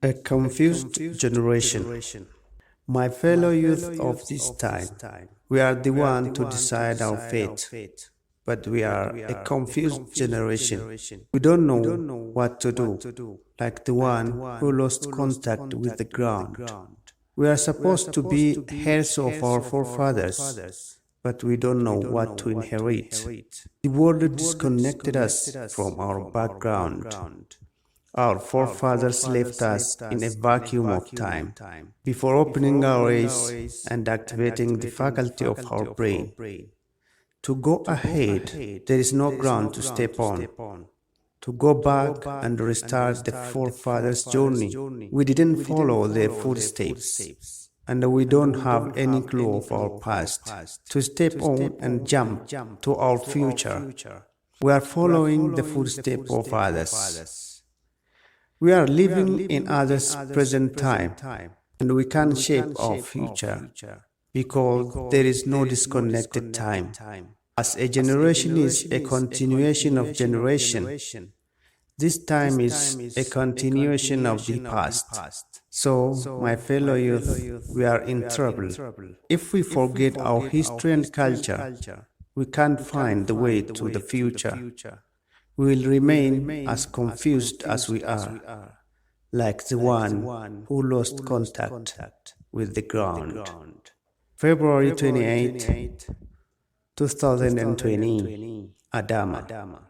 A confused generation. My fellow youth of this time, we are the one to decide our fate, but we are a confused generation. We don't know what to do, like the one who lost contact with the ground. We are supposed to be heirs of our forefathers, but we don't know what to inherit. The world disconnected us from our background. Our forefathers left us in a vacuum of time before opening our eyes and activating the faculty of our brain. To go ahead, there is no ground to step on. To go back and restart the forefathers' journey, we didn't follow their footsteps, and we don't have any clue of our past to step on and jump to our future. We are following the footsteps of others. We are living in others' present time, and we can shape our future because there is no disconnected time. As a generation is a continuation of generation, this time is a continuation of the past. So, my fellow youth, we are in trouble. If we forget our history and culture, we can't find the way to the future. We will remain as confused as we are, like the one who lost contact with the ground. February 28, 2020, Adama.